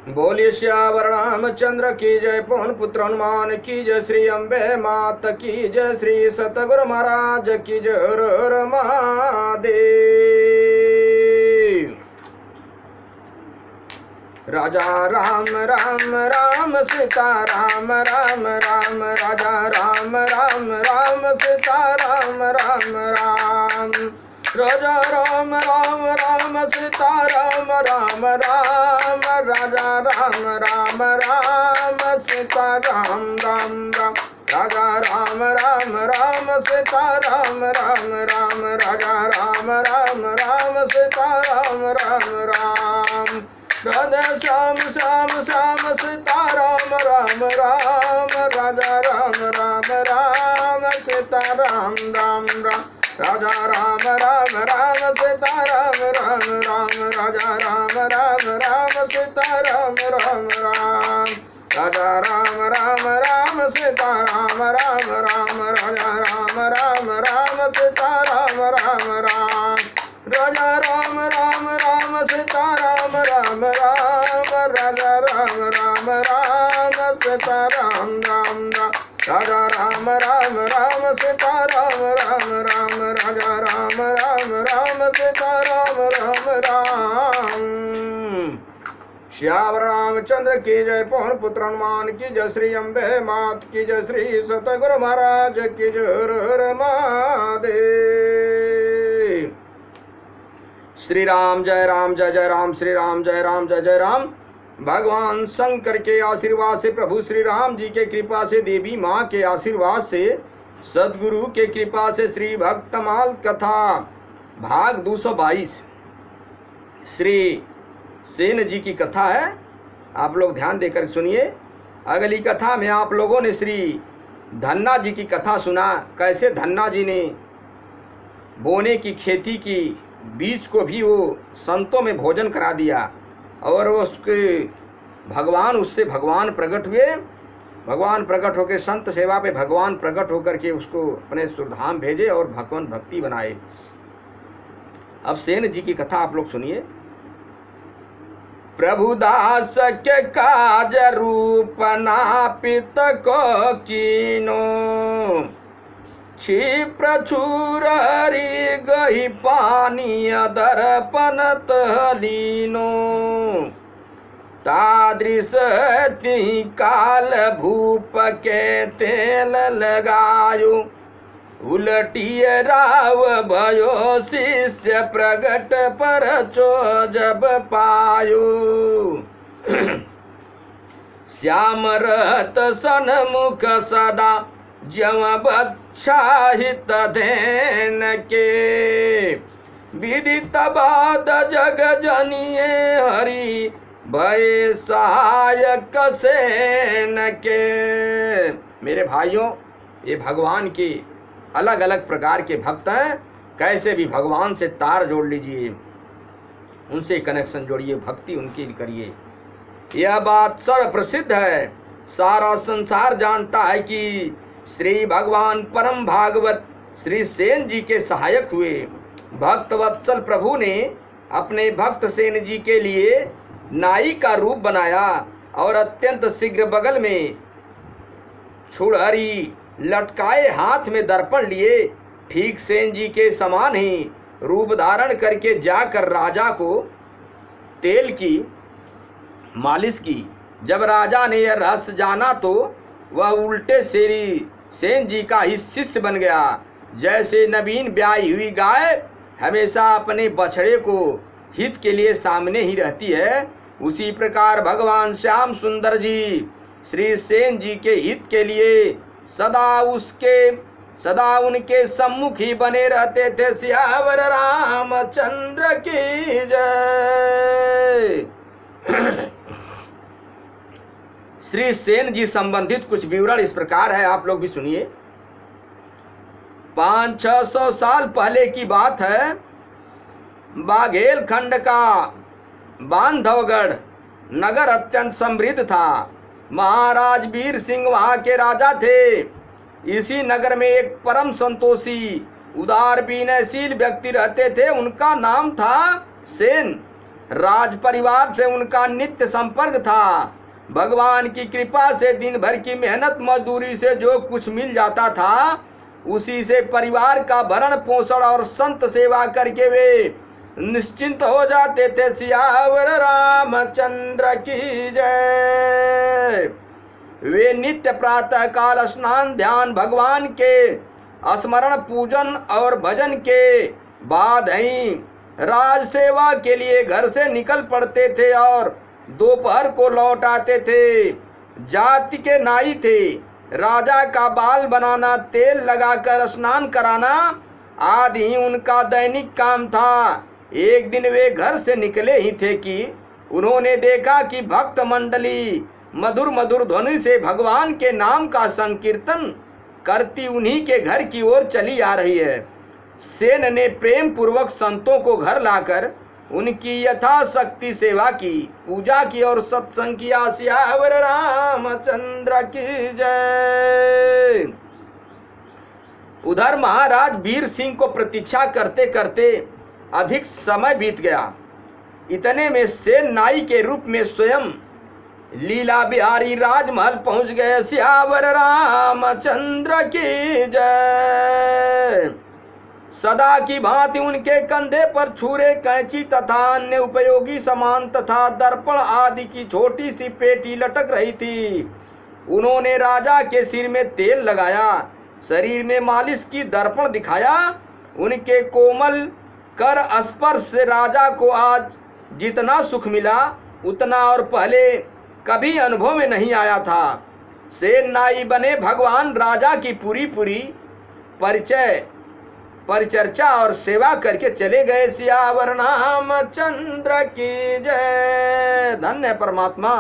बोलिए श्यावर रामचंद्र की जय, पवन पुत्र हनुमान की जय, श्री अम्बे मात की जय, श्री सतगुरु महाराज की जय। हर हर महादेव। राजा राम राम राम सीता राम राम राम, राजा राम राम राम सीता राम राम राम, राजा राम राम राम सीता राम राम राम, राजा राम राम राम सीता राम राम राम, राजा राम राम राम सीता राम राम राम, राजा राम राम राम सीता राम राम राम, राधे श्याम श्याम श्याम सीता राम राम राम, राजा राम राम राम सीता राम राम राम, राजा राम राम राम सीता राम राम राम, राजा राम राम राम सीता राम राम राम, राजा राम राम राम सीता राम राम राम, राजा राम राम राम सीता राम राम राम, राजा राम राम राम सीता राम राम राम, राजा राम राम राम सीता राम राम राम, राजा राम राम राम सीता राम राम राम, राजा राम राम राम सीता राम राम राम। श्यावर रामचंद्र की जय, पवन पुत्र हनुमान की जय, श्री अम्बे मात की जय, श्री सतगुरु महाराज की जय। हर हर महादेव। श्री राम जय राम जय जय राम, श्री राम जय राम जय जय राम। भगवान शंकर के आशीर्वाद से, प्रभु श्री राम जी के कृपा से, देवी माँ के आशीर्वाद से, सदगुरु के कृपा से श्री भक्तमाल कथा भाग 222 श्री सेन जी की कथा है। आप लोग ध्यान देकर सुनिए। अगली कथा में आप लोगों ने श्री धन्ना जी की कथा सुना, कैसे धन्ना जी ने बोने की खेती की बीज को भी वो संतों में भोजन करा दिया, और वो उसके उससे भगवान प्रकट हुए। भगवान प्रकट होकर संत सेवा पे भगवान प्रकट होकर के उसको अपने सुरधाम भेजे और भगवान भक्ति बनाए। अब सेन जी की कथा आप लोग सुनिए। प्रभुदास के काज रूप नापित को कीनो, क्षिप्र छुररी गही पानी दर्पणत लीनो, तादृश ती काल भूप के तेल लगायो, उलटिए राव भयो शिष्य प्रगट पर चो जब पायो, श्याम रहत सन्मुख सदा जव बच्छाहित धेन के, विदित बाद जग जनिए हरि भय सहायक सेन के। मेरे भाइयों, ये भगवान के अलग अलग प्रकार के भक्त हैं। कैसे भी भगवान से तार जोड़ लीजिए, उनसे कनेक्शन जोड़िए, भक्ति उनकी करिए। यह बात सर्व प्रसिद्ध है, सारा संसार जानता है कि श्री भगवान परम भागवत श्री सेन जी के सहायक हुए। भक्त वत्सल प्रभु ने अपने भक्त सेन जी के लिए नाई का रूप बनाया और अत्यंत शीघ्र बगल में छुड़हरी लटकाए हाथ में दर्पण लिए ठीक सेन जी के समान ही रूप धारण करके जाकर राजा को तेल की मालिश की। जब राजा ने यह रहस्य जाना तो वह उल्टे श्री सेन जी का ही शिष्य बन गया। जैसे नवीन ब्याही हुई गाय हमेशा अपने बछड़े को हित के लिए सामने ही रहती है, उसी प्रकार भगवान श्याम सुंदर जी श्री सेन जी के हित के लिए सदा उनके सम्मुख ही बने रहते थे। सियावर रामचंद्र की जय। श्री सेन जी संबंधित कुछ विवरण इस प्रकार है, आप लोग भी सुनिए। 500-600 साल पहले की बात है। बाघेल खंड का बांधवगढ़ नगर अत्यंत समृद्ध था। महाराज वीर सिंह वहां के राजा थे। इसी नगर में एक परम संतोषी उदार विनयशील व्यक्ति रहते थे। उनका नाम था सेन। राज परिवार से उनका नित्य संपर्क था। भगवान की कृपा से दिन भर की मेहनत मजदूरी से जो कुछ मिल जाता था उसी से परिवार का भरण पोषण और संत सेवा करके वे निश्चिंत हो जाते थे। सियावर रामचंद्र की जय। वे नित्य प्रातः काल स्नान ध्यान भगवान के स्मरण पूजन और भजन के बाद ही राज सेवा के लिए घर से निकल पड़ते थे और दोपहर को लौट आते थे। जाति के नाई थे। राजा का बाल बनाना, तेल लगाकर स्नान कराना आदि ही उनका दैनिक काम था। एक दिन वे घर से निकले ही थे कि उन्होंने देखा कि भक्त मंडली मधुर मधुर ध्वनि से भगवान के नाम का संकीर्तन करती उन्हीं के घर की ओर चली आ रही है। सेन ने प्रेम पूर्वक संतों को घर लाकर उनकी यथाशक्ति सेवा की, पूजा की और सत्संग किया। सियावर रामचंद्र की जय। उधर महाराज वीर सिंह को प्रतीक्षा करते करते अधिक समय बीत गया। इतने में सेन नाई के रूप में स्वयं लीला बिहारी राजमहल पहुंच गए। सियावर रामचंद्र की जय। सदा की भांति उनके कंधे पर छुरे, कैंची तथा अन्य उपयोगी सामान तथा दर्पण आदि की छोटी सी पेटी लटक रही थी। उन्होंने राजा के सिर में तेल लगाया, शरीर में मालिश की, दर्पण दिखाया। उनके कोमल कर स्पर्श से राजा को आज जितना सुख मिला उतना और पहले कभी अनुभव में नहीं आया था। सेन नाई बने भगवान राजा की पूरी परिचर्चा और सेवा करके चले गए। सियावर रामचंद्र की जय। धन्य परमात्मा,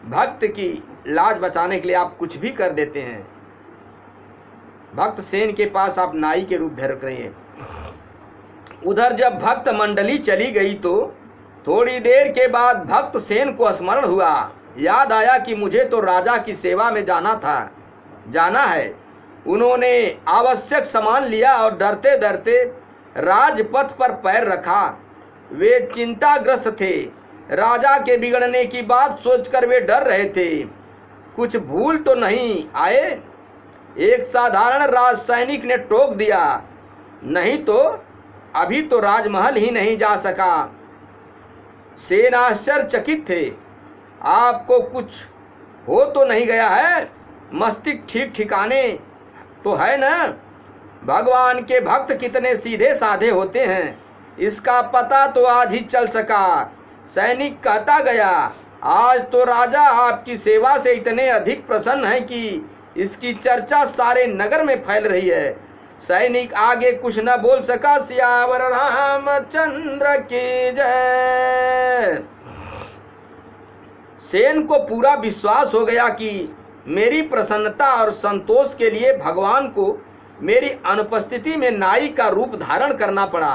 भक्त की लाज बचाने के लिए आप कुछ भी कर देते हैं। भक्त सेन के पास आप नाई के रूप धर रहे। उधर जब भक्त मंडली चली गई तो थोड़ी देर के बाद भक्त सेन को स्मरण हुआ। याद आया कि मुझे तो राजा की सेवा में जाना है। उन्होंने आवश्यक सामान लिया और डरते डरते राजपथ पर पैर रखा। वे चिंताग्रस्त थे। राजा के बिगड़ने की बात सोचकर वे डर रहे थे, कुछ भूल तो नहीं आए। एक साधारण राज सैनिक ने टोक दिया, नहीं तो अभी तो राजमहल ही नहीं जा सका। सेन आश्चर्यचकित थे। आपको कुछ हो तो नहीं गया है? मस्तिष्क ठीक ठिकाने तो है न? भगवान के भक्त कितने सीधे साधे होते हैं, इसका पता तो आज ही चल सका। सैनिक कहता गया, आज तो राजा आपकी सेवा से इतने अधिक प्रसन्न हैं कि इसकी चर्चा सारे नगर में फैल रही है। सैनिक आगे कुछ न बोल सका। सियावर रामचंद्र की जय। सेन को पूरा विश्वास हो गया कि मेरी प्रसन्नता और संतोष के लिए भगवान को मेरी अनुपस्थिति में नाई का रूप धारण करना पड़ा।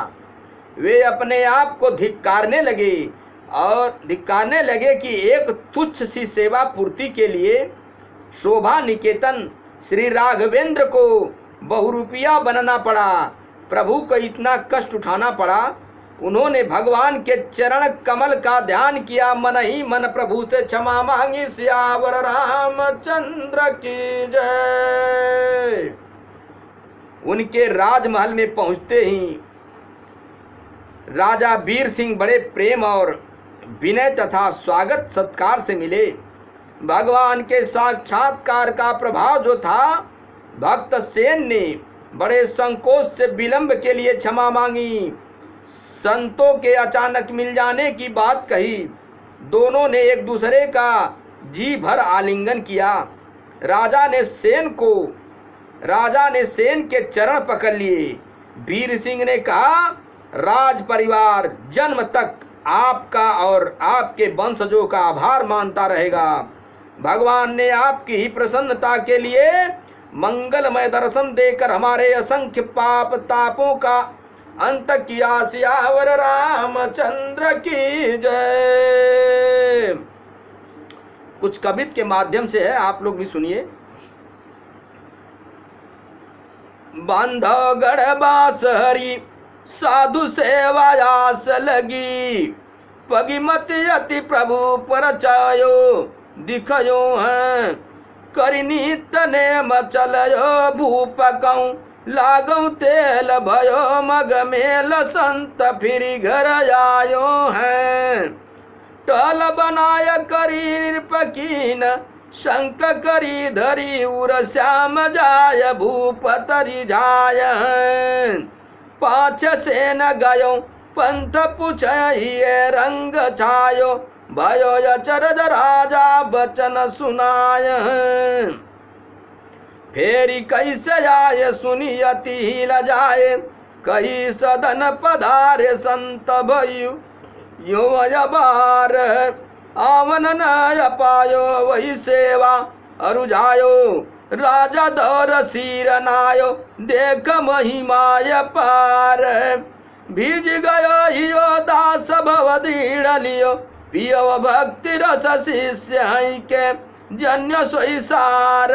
वे अपने आप को धिक्कारने लगे कि एक तुच्छ सी सेवा पूर्ति के लिए शोभा निकेतन श्री राघवेंद्र को बहुरूपिया बनना पड़ा। प्रभु को इतना कष्ट उठाना पड़ा। उन्होंने भगवान के चरण कमल का ध्यान किया, मन ही मन प्रभु से क्षमा मांगी। सियावर रामचंद्र की जय। उनके राजमहल में पहुंचते ही राजा वीर सिंह बड़े प्रेम और विनय तथा स्वागत सत्कार से मिले। भगवान के साक्षात्कार का प्रभाव जो था, भक्त सेन ने बड़े संकोच से विलंब के लिए क्षमा मांगी। संतों के अचानक मिल जाने की बात कही। दोनों ने एक दूसरे का जी भर आलिंगन किया। राजा ने सेन के चरण पकड़ लिए। वीर सिंह ने कहा, राज परिवार जन्म तक आपका और आपके वंशजों का आभार मानता रहेगा। भगवान ने आपकी ही प्रसन्नता के लिए मंगलमय दर्शन देकर हमारे असंख्य पाप तापों का अंत किया। सियावर रामचंद्र की जय। कुछ कवित के माध्यम से है, आप लोग भी सुनिए। बांधवगढ़ बास हरि साधु सेवायास लगी, पगिमति अति प्रभु परचायो दिखयो है करिनी तने मचलयो भूपकौ लागौ तेल भयो मग मेल संत फिर घर आयो है टल बनाय करी निरपकीन शंक करी धरी उर श्याम जाय भूपतरी जाय पाछ से न गयो पंथ पूछिए रंग छायो भयो अचरज राजा बचन सुनाय फेरी कैसे आए सुनी अति लजाए कही सदन पधारे संत भयु यो अबार आवन न पायो वही सेवा अरुझायो राजा दौर सिर नायो देख महिमाय पार भीज गयो हियो दास भव दृढ़ लियो पियो भक्ति रस शिष्य के जन्य सोई सार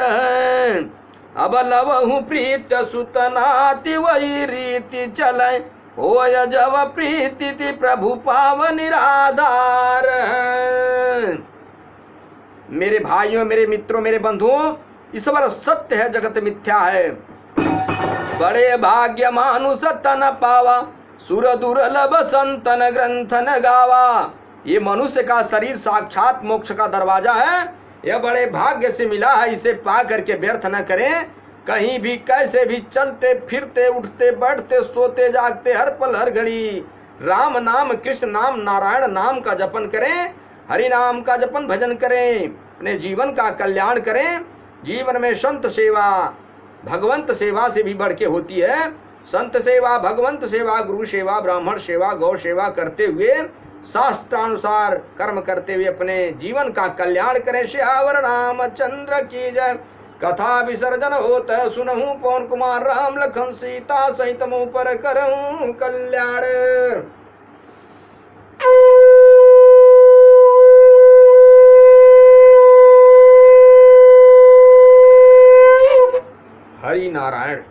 अब लवहु प्रीत सुतनाति वही रीति चले होय जब प्रीति प्रभु पावन निराधार। मेरे भाइयों, मेरे मित्रों, मेरे बंधुओं, ईश्वर सत्य है, जगत मिथ्या है। बड़े भाग्य मानुष तन पावा सुर दुर्लभ संतन ग्रंथन गावा। ये मनुष्य का शरीर साक्षात मोक्ष का दरवाजा है। यह बड़े भाग्य से मिला है, इसे पा करके व्यर्थ न करें। कहीं भी कैसे भी चलते फिरते उठते बैठते सोते जागते हर पल हर घड़ी राम नाम कृष्ण नाम नारायण नाम का जपन करें, हरि नाम का जपन भजन करें, अपने जीवन का कल्याण करें। जीवन में संत सेवा भगवंत सेवा से भी बढ़ के होती है। संत सेवा, भगवंत सेवा, गुरु सेवा, ब्राह्मण सेवा, गौ सेवा करते हुए शास्त्रानुसार कर्म करते हुए अपने जीवन का कल्याण करें। श्यावर रामचंद्र की जय। कथा विसर्जन होत सुनहु पवन कुमार राम लखन सीता सहित मुँह पर करऊं कल्याण। हरि नारायण।